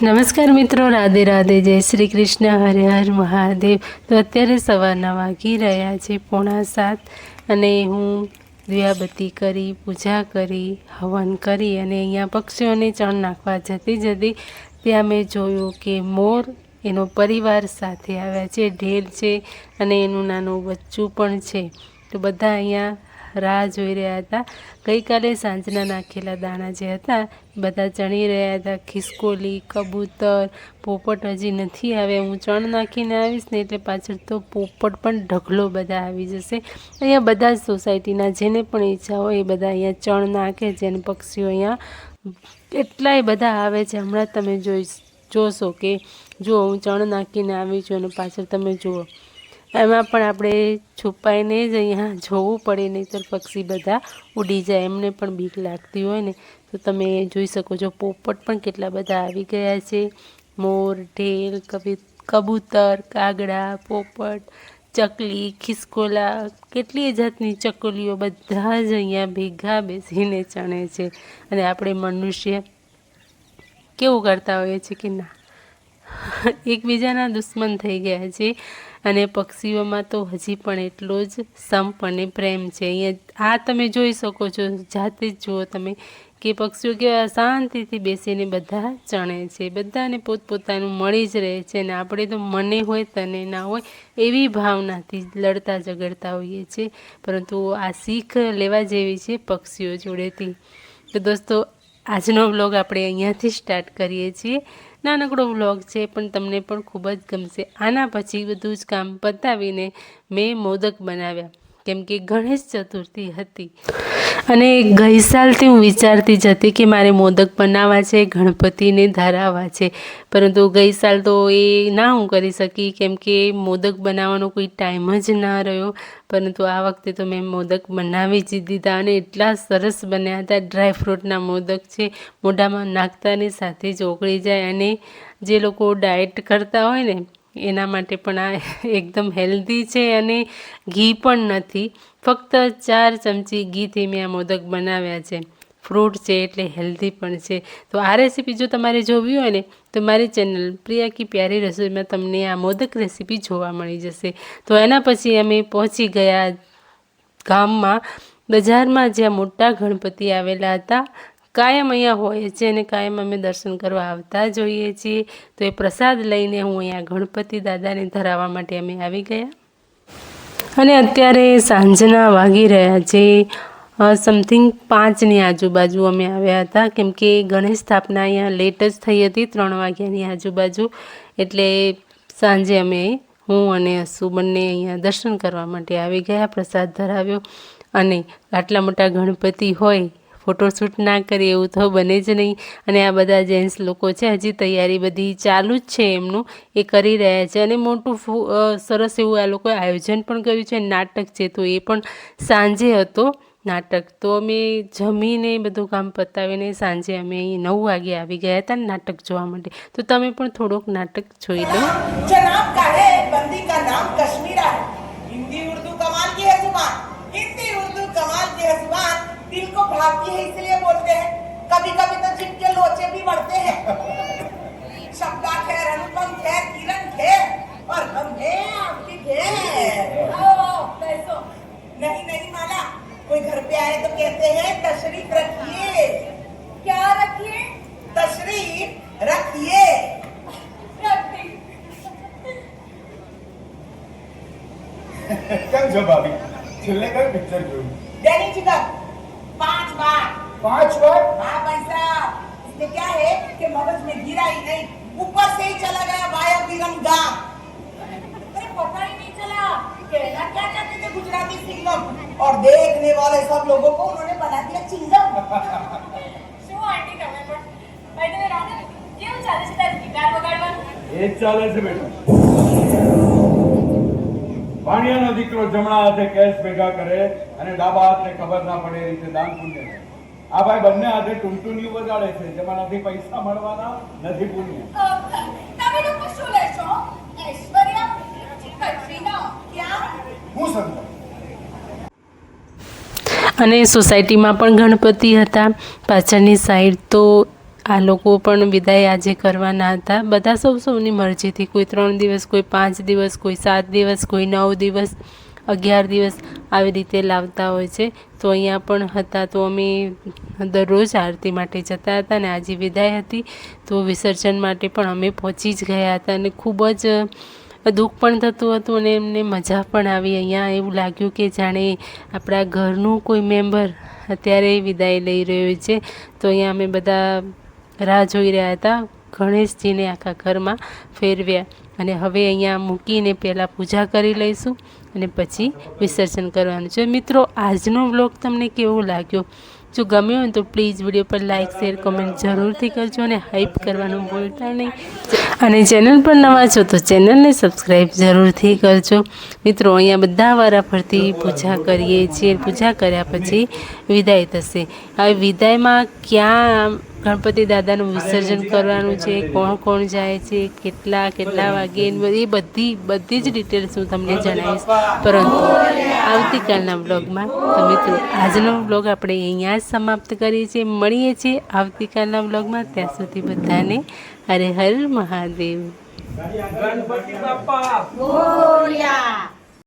નમસ્કાર મિત્રો, રાધે રાધે, જય શ્રી કૃષ્ણ, હરે હર મહાદેવ। તો અત્યારે સવારના વાગી રહ્યા છે 6:45 અને હું દિયાબત્તી કરી, પૂજા કરી, હવન કરી અને અહીંયા પક્ષીઓને ચણ નાખવા જતી ત્યાં મેં જોયું કે મોર એનો પરિવાર સાથે આવ્યા છે, ઢેલ છે અને એનું નાનું બચ્ચું પણ છે। તો બધા અહીંયા રાહ જોઈ રહ્યા હતા। ગઈકાલે સાંજના નાખેલા દાણા જે હતા બધા ચણી રહ્યા હતા। ખિસકોલી, કબૂતર, પોપટ હજી નથી આવ્યા। હું ચણ નાખીને આવીશ ને એટલે પાછળ તો પોપટ પણ ઢગલો બધા આવી જશે। અહીંયા બધા જ સોસાયટીના જેને પણ ઈચ્છા હોય એ બધા અહીંયા ચણ નાખે છે અને પક્ષીઓ અહીંયા એટલાય બધા આવે છે। હમણાં તમે જોશો કે જો હું ચણ નાખીને આવી છું અને પાછળ તમે જુઓ, એમાં પણ આપણે છુપાઈને જ અહીંયા જોવું પડે, નહીંતર પક્ષી બધા ઉડી જાય, એમને પણ બીક લાગતી હોય ને। તો તમે જોઈ શકો છો પોપટ પણ કેટલા બધા આવી ગયા છે। મોર, ઢેલ, કબૂતર, કાગડા, પોપટ, ચકલી, ખિસકોલા, કેટલી જાતની ચકલીઓ બધા જ અહીંયા ભેગા બેસીને ચણે છે। અને આપણે મનુષ્ય કેવું કરતા હોઈએ છીએ કે ના, એકબીજાના દુશ્મન થઈ ગયા છે અને પક્ષીઓમાં તો હજી પણ એટલો જ સંપ અને પ્રેમ છે। અહીંયા આ તમે જોઈ શકો છો, જાતે જ જુઓ તમે કે પક્ષીઓ કેવા શાંતિથી બેસીને બધા ચણે છે। બધાને પોતપોતાનું મળી જ રહે છે અને આપણે તો મને હોય તને ના હોય એવી ભાવનાથી લડતા ઝઘડતા હોઈએ છીએ, પરંતુ આ શીખ લેવા જેવી છે પક્ષીઓ જોડેથી। તો દોસ્તો, આજનો વ્લોગ આપણે અહીંયાથી સ્ટાર્ટ કરીએ છીએ। નાનકડો વ્લોગ છે પણ તમને પણ ખૂબ જ ગમશે। આના પછી બધું જ કામ પતાવીને મેં મોદક બનાવ્યા, કેમ કે ગણેશ ચતુર્થી હતી અને ગઈ સાલથી હું વિચારતી જ હતી કે મારે મોદક બનાવવા છે, ગણપતિને ધરાવવા છે, પરંતુ ગઈ સાલ તો એ ના હું કરી શકી કેમ કે મોદક બનાવવાનો કોઈ ટાઈમ જ ના રહ્યો। પરંતુ આ વખતે તો મેં મોદક બનાવી જ દીધા અને એટલા સરસ બન્યા હતા। ડ્રાયફ્રૂટના મોદક છે, મોઢામાં નાખતાની સાથે જ ઓગળી જાય અને જે લોકો ડાયટ કરતા હોય ને એના માટે પણ આ એકદમ હેલ્ધી છે અને ઘી પણ નથી, ફક્ત 4 ચમચી ઘીથી મેં આ મોદક બનાવ્યા છે। ફ્રૂટ છે એટલે હેલ્ધી પણ છે। તો આ રેસીપી જો તમારે જોવી હોય ને તો મારી ચેનલ પ્રિયા કી પ્યારી રસોઈમાં તમને આ મોદક રેસીપી જોવા મળી જશે। તો એના પછી અમે પહોંચી ગયા ગામમાં, બજારમાં જ્યાં મોટા ગણપતિ આવેલા હતા। કાયમ અહીંયા હોય છે અને કાયમ અમે દર્શન કરવા આવતા જોઈએ છીએ। તો એ પ્રસાદ લઈને હું અહીંયા ગણપતિ દાદાને ધરાવવા માટે અમે આવી ગયા અને અત્યારે સાંજના વાગી રહ્યા છે સમથિંગ 5ની આજુબાજુ અમે આવ્યા હતા, કેમ કે ગણેશ સ્થાપના અહીંયા લેટ જ થઈ હતી, 3 વાગ્યાની આજુબાજુ। એટલે સાંજે હું અને અસુ બંને અહીંયા દર્શન કરવા માટે આવી ગયા, પ્રસાદ ધરાવ્યો અને આટલા મોટા ગણપતિ હોય ફોટોશૂટ ના કરીએ એવું તો બને જ નહીં। અને આ બધા જેન્ટ્સ લોકો છે, હજી તૈયારી બધી ચાલુ જ છે એમનું, એ કરી રહ્યા છે અને મોટું સરસ એવું આ લોકોએ આયોજન પણ કર્યું છે। નાટક છે તો એ પણ સાંજે હતો નાટક। તો અમે જમીને બધું કામ પતાવીને સાંજે અમે અહીં 9 વાગે આવી ગયા હતા નાટક જોવા માટે। તો તમે પણ થોડોક નાટક જોઈ લો। जनाब का है बंदी का नाम कश्मीरा है। हिंदी उर्दू कमाल की है जुबान, हिंदी उर्दू कमाल की है जुबान, दिल को भाती है इसलिए बोलते हैं, कभी कभी तो जिम के लोचे भी बढ़ते हैं। शब्दा खैर, अनुपम खैर, किरण खैर और हम हैं आपकी खैर। पैसों नहीं नहीं माला, कोई घर पे आए तो कहते हैं तशरीफ रखिए। क्या रखिए? तशरीफ रखिए। કેમ છો ભાભી? છેલ્લે કઈ પિક્ચર જોયું? डैनी जिगर 5 बार। 5 વાર? हाँ भाई साहब, इसमें क्या है कि मगज में गिरा ही नहीं, ऊपर से ही चला गया वाया विरंगाम। अरे पता ही नहीं चला कहना क्या चाहते थे गुजराती सिंगम, और देखने वाले सब लोगों को उन्होंने बना दिया चिंगम। શું આંટી તમે પણ ભાઈ તમે રાધા કેવું ચાલે છે તારી ગિટાર વગાડવાનું? એ જ ચાલે છે બેટા। ભાણિયાનો દીકરો જમણા હાથે કેશ ભેગા કરે અને ડાબા હાથને ખબર ના પડે એ રીતે દાન પુણ્ય કરે। આ ભાઈ બંને હાથે ટુનટુનિયું વગાડે છે, જેમાં નથી પૈસા મળવાના, નથી પુણ્ય। તમે લોકો શું લેશો? ઐશ્વર્યા, કટરીના, ક્યાં? હું સમજાવું? અને સોસાયટીમાં પણ ગણપતિ હતા। પાછળની સાઈડ તો આ લોકો પણ વિદાય આજે કરવાના હતા. બધા સૌની મરજીથી, કોઈ 3 દિવસ, કોઈ 5 દિવસ, કોઈ 7 દિવસ, કોઈ 9 દિવસ, 11 દિવસ આવી રીતે લાવતા હોય છે. તો અહીંયા પણ હતા, તો અમે દરરોજ આરતી માટે જતા હતા અને આજે વિદાય હતી તો વિસર્જન માટે પણ અમે પહોંચી જ ગયા હતા અને ખૂબ જ દુઃખ પણ થતું હતું અને એમને મજા પણ આવી. અહીંયા એવું લાગ્યું કે જાણે આપણા ઘરનું કોઈ મેમ્બર અત્યારે વિદાય લઈ રહ્યો છે. તો અહીંયા અમે બધા રાહ જોઈ રહ્યા હતા. ગણેશજીને આખા ઘરમાં ફેરવ્યા અને હવે અહીંયા મૂકીને પહેલાં પૂજા કરી લઈશું અને પછી વિસર્જન કરવાનું છે. મિત્રો, આજનો વ્લોગ તમને કેવો લાગ્યો? જો ગમ્યો હોય તો પ્લીઝ વિડીયો પર લાઇક, શેર, કમેન્ટ જરૂરથી કરજો અને હાઈપ કરવાનું ભૂલતા નહીં. અને ચેનલ પર નવા છો તો ચેનલને સબસ્ક્રાઈબ જરૂરથી કરજો. મિત્રો, અહીંયા બધા વારાફરતી પૂજા કરીએ છીએ. પૂજા કર્યા પછી વિદાય થશે. હવે વિદાયમાં ક્યાં ગણપતિ દાદાનું વિસર્જન કરવાનું છે, કોણ કોણ જાય છે, કેટલા વાગે, એ બધી જ ડિટેલ્સ હું તમને જણાવીશ, પરંતુ આવતીકાલના વ્લોગમાં. તો મિત્રો, આજનો વ્લોગ આપણે અહીંયા જ સમાપ્ત કરીએ છીએ. મળીએ છીએ આવતીકાલના વ્લોગમાં. ત્યાં સુધી બધાને હરે હર મહાદેવ. ગણપતિ બાપા બોલ્યા